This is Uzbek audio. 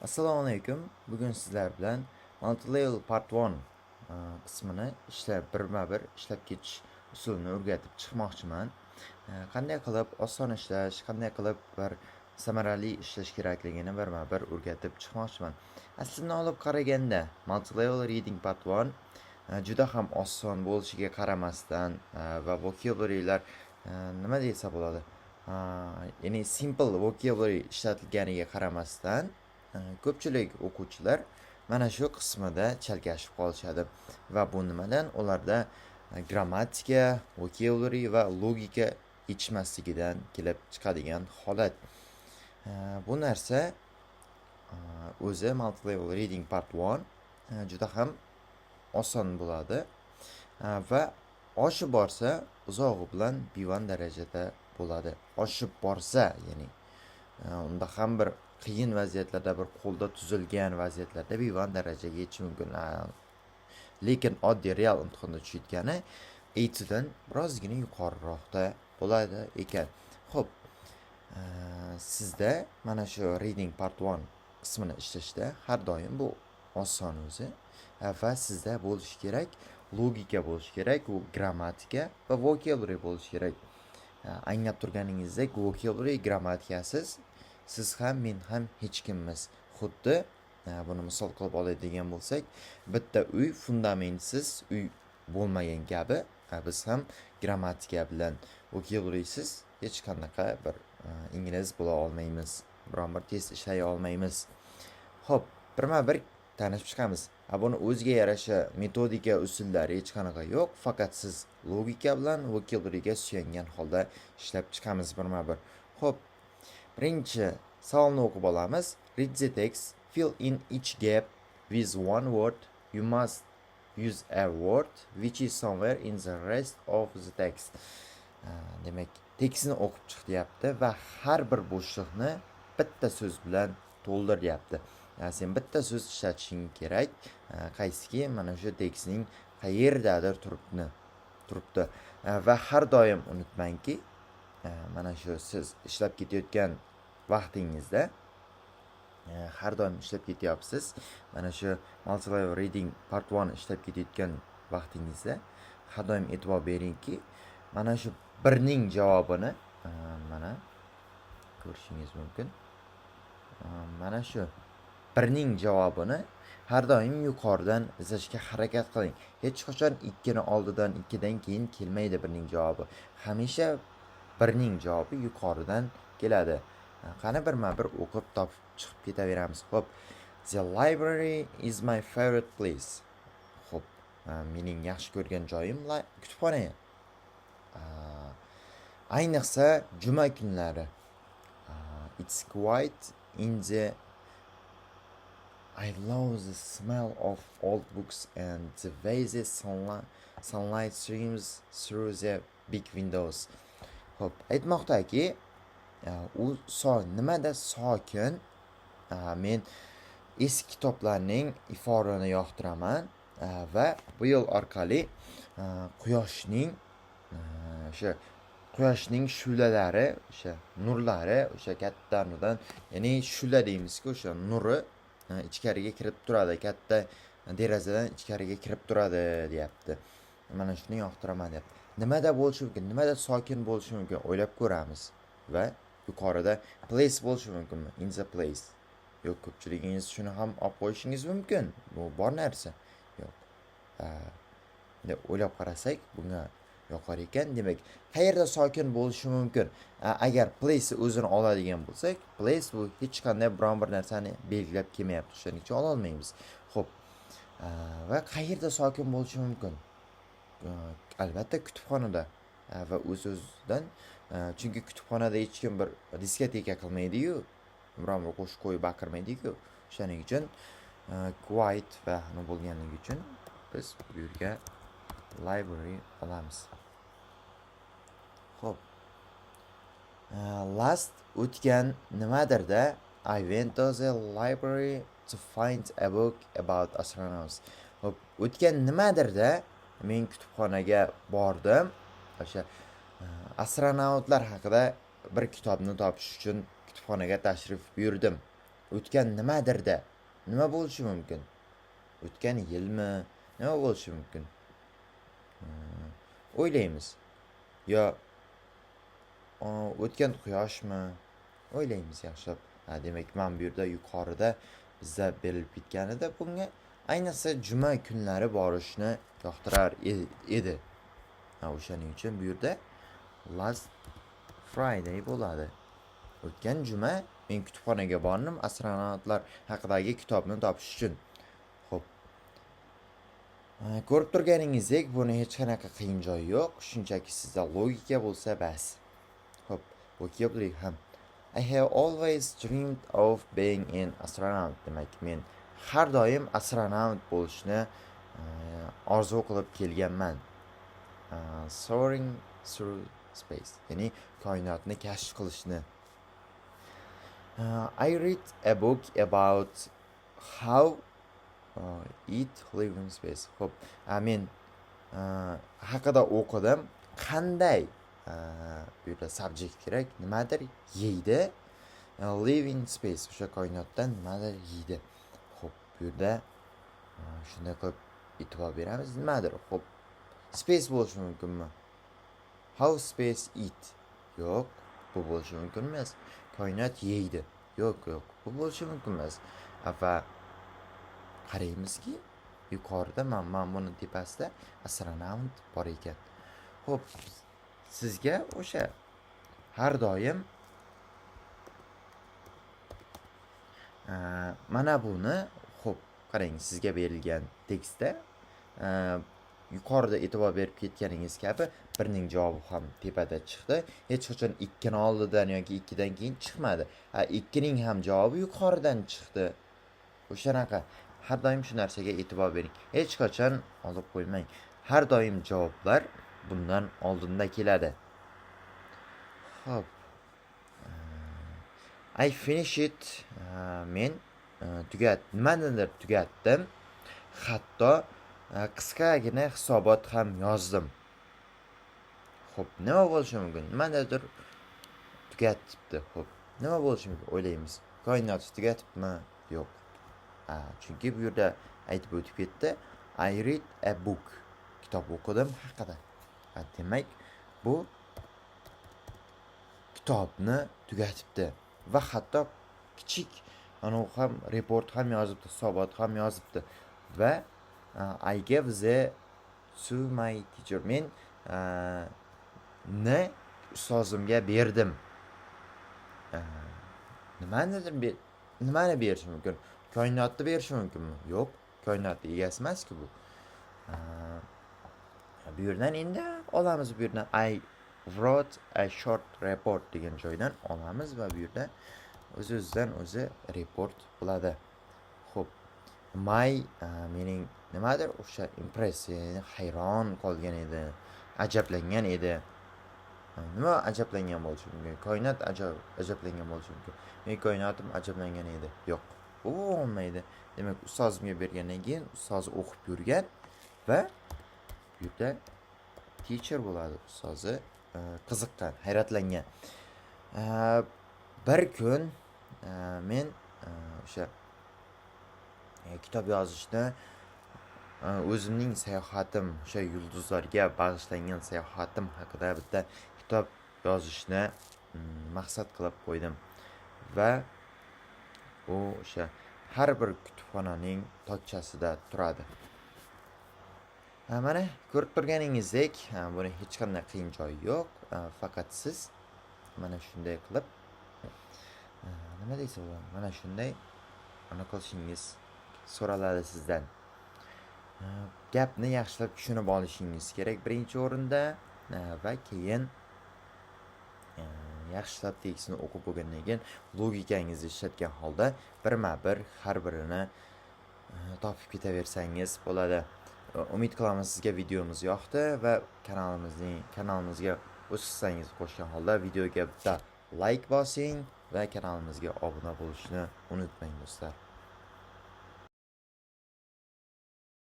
Assalomu alaykum. Bugun sizlar bilan Multilevel Part 1 qismini birma-bir ishlab ketish usulini o'rgatib chiqmoqchiman. Qanday qilib oson ishlash, qanday qilib bir samarali ishlash kerakligini birma-bir o'rgatib chiqmoqchiman. Aslini olib qaraganda, Multilevel Reading Part 1 juda ham oson bo'lishiga qaramasdan va vocabulary'lar nima desa bo'ladi? Ya'ni simple vocabulary ishlatilganiga qaramasdan ko'pchilik o'quvchilar mana shu qismida chalkashib qolishadi va bu nimadan? Ularda grammatika, vocabulary va logika yetishmasligidan kelib chiqadigan holat. Bu narsa o'zi Multilevel Reading Part 1 juda ham oson bo'ladi va oshib borsa uzog'i bilan B1 darajada bo'ladi. Oshib borsa, ya'ni unda ham bir qiyin vaziyatlarda, bir qo'lda tuzilgan vaziyatlarda B1 darajaga yetishi mumkin. Lekin oddiy real imtihonda tushayotgani 80 dan birozgina yuqoriroqda bo'ladi ekan. Xo'p, sizda mana shu reading part 1 qismini ishlashda har doim bu oson o'zi va sizda bo'lishi kerak, logika bo'lishi kerak, u grammatika va vocabulary bo'lishi kerak. Anglab turganingizdek, vocabulary, grammatikasiz siz ham men ham hech kimmiz. Xuddi buni misol qilib oladigan bo'lsak, bitta uy fundamentsiz uy bo'lmagan kabi, biz ham grammatika bilan vocabularysiz hech qanaqa bir ingliz bo'la olmaymiz. Biron bir test ishlay olmaymiz. Xo'p, birma-bir tanishib chiqamiz. Buni o'ziga yarasha metodika, usullari hech qanaqa yo'q, faqat siz logika bilan vocabularyga suyangan holda ishlab chiqamiz birma-bir. Xo'p, birinchi savolni o'qib olamiz. Read the text, fill in each gap with one word. You must use a word which is somewhere in the rest of the text. Demak, tekstni o'qib chiq deyapti va har bir bo'shliqni bitta so'z bilan to'ldir deyapti. Sen bitta so'z ishlatishing kerak, qaysiki mana shu tekstning qayerdadir turibdi. Va har doim unutmangki, mana shu siz ishlab ketayotgan vaqtingizda har doim ishlab ketyapsiz. Mana shu Multilevel Reading Part 1 ishlab ketayotgan vaqtingizda har doim e'tibor beringki, mana shu birning javobini mana ko'rishingiz mumkin. Mana shu birning javobini har doim yuqoridan izlashga harakat qiling. Hech qachon 2 ni oldidan, 2 dan keyin kelmaydi birning javobi. Hamisha birning javobi yuqoridan keladi. Qani birma-bir o'qib topib chiqib ketaveramiz. Xo'p, the library is my favorite place. Xo'p, mening yaxshi ko'rgan joyim kutubxona. Ayniqsa juma kunlari. It's quiet in the I love the smell of old books and the way the sunlight streams through the big windows. Xo'p, aytmoqdaki, u nimada sokin. Men eski kitoblarning iforini yoqtiraman va bu yo'l orqali quyoshning shulalari, o'sha nurlari, o'sha katta nurdan, ya'ni shula deymizku, o'sha nuri ichkariga kirib turadi, katta derazadan ichkariga kirib turadi deyapti. Mana shuni yoqtiraman deyapti. Nimada bo'lishi mumkin? Nimada sokin bo'lishi mumkin? O'ylab ko'ramiz va yuqorida place bo'lishi mumkinmi? In the place. Yo'q, ko'pchiligingiz shuni ham olib qo'yishingiz mumkin. Bu bor narsa. Yo'q. Deb o'ylab qarasak, bunga yoqar ekan. Demak, qayerda sokin bo'lishi mumkin? Agar place o'zini oladigan bo'lsak, place bu hech qanday biron bir narsani belgilab kelmayapti. Shuning uchun ola olmaymiz. Xo'p. Va qayerda sokin bo'lishi mumkin? Albatta kutubxonada va o'z-o'zidan, chunki kutubxonada hech kim bir diskoteka qilmaydi-yu, biron bir qo'shiq qo'yib baqirmaydi-ku. Shuning uchun quiet va nima bo'lganligi uchun biz bu yerga library olamiz. Xo'p. Last o'tgan nimadirda I went to the library to find a book about astronauts. Xo'p, o'tgan nimadirda men kutubxonaga bordim. O'sha astronavtlar haqida bir kitobni topish uchun kutubxonaga tashrif buyurdim. o'tgan nimadirda nima bo'lishi mumkin? O'tgan yilmi? Nima bo'lishi mumkin? O'ylaymiz. Yo o'tgan quyoshmi? O'ylaymiz yaxshilab. Demak, men bu yerda yuqorida bizda berilib ketganida bunga ayniqsa juma kunlari borishni yoqtirar edi. O'shaning uchun bu yerda last Friday bo'ladi. O'tgan juma men kutubxonaga bordim astronavtlar haqidagi kitobni topish uchun. Xo'p. Ko'rib turganingizdek, buni hech qanaqa qiyin joyi yo'q. Shunchaki sizda logika bo'lsa bas. Xo'p, vocabulary ham. I have always dreamed of being an astronaut. Demak, men har doim astronavt bo'lishni orzu qilib kelganman. Soaring through space, ya'ni koinotni kashf qilishni. I read a book about how it live in space. Xo'p, men haqida o'qidim. Qanday bu yerda subject kerak, nimadir yeydi. Live in space, o'sha koinotdan nimadir yeydi. Xo'p, bu yerda shunday qilib e'tibor beramiz. Nimadir? Xo'p, space bo'lishi mumkinmi? How space eat? Yo'q, bu bo'lishi mumkin emas. Koinot yeydi. Yo'q, bu bo'lishi mumkin emas. Va qaraymizki, yuqorida mana buni tepasida astronavt bor ekan. Xo'p, sizga o'sha har doim mana buni, xo'p, qarang, sizga berilgan tekstda yuqorida e'tibor berib ketganingiz kabi birning javobi ham tepada chiqdi. Hech qachon 2 ni oldidan yoki 2 dan keyin chiqmadi. 2 ning ham javobi yuqoridan chiqdi. O'shanaqa har doim shu narsaga e'tibor bering. Hech qachon olib qo'ymang. Har doim javoblar bundan oldinda keladi. Xo'p. I finish it. Men nimanidir tugatdim. Hatto qisqagina hisobot ham yozdim. Xo'p, nima bo'lishi mumkin? Nimanidir tugatibdi. Xo'p, nima bo'lishi mumkin? O'ylaymiz. Koinotni tugatibmi? Yo'q. Chunki bu yerda aytib o'tib ketdi. I read a book. Kitob o'qidim haqida. Demak, bu kitobni tugatibdi va hatto kichik ham report ham yozibdi, hisobot ham yozibdi va I gave to my teacher. Men ustozimga berdim. Nimani berish mumkin? Koinotni berish mumkinmi? Yo'q, koinotning egasi emas-ku bu. Bu yerdan endi olamiz, bu yerdan I wrote a short report degan joydan olamiz va bu yerda o'z-o'zidan o'zi report bo'ladi. Xo'p, my mening nimadir o'sha impressiya, hayron qolgan edi, ajablangan edi. Nima ajablangan bo'lishi mumkin? Koinot ajablangan bo'lishi mumkin. Men koinotim ajablangan edi. Yo'q, bu bo'lmaydi. Demak, ustozimga bergandan keyin ustozi o'qib yurgan va bu yerda teacher bo'ladi. Ustozi qiziqqan, hayratlangan. Bir kun men o'sha kitob yozishni o'zimning sayohatim, o'sha yulduzlarga bag'ishlangan sayohatim haqida bitta kitob yozishni maqsad qilib qo'ydim va u o'sha har bir kutubxonaning tokchasida turadi. Mana ko'rib turganingizdek, buni hech qanday qiyin joyi yo'q. Faqat siz mana shunday qilib nima deysiz bo'ladi? Mana shunday qilishingiz so'raladi sizdan. Gapni yaxshilab tushunib olishingiz kerak birinchi o'rinda va keyin yaxshilab tekstni o'qib bo'lgandan keyin logikangizni ishlatgan holda birma-bir har birini topib ketaversangiz bo'ladi. Umid qilaman sizga videomiz yoqdi va kanalimizga o'z hissangizni qo'shgan holda videoga bitta like bosing va kanalimizga obuna bo'lishni unutmang do'stlar.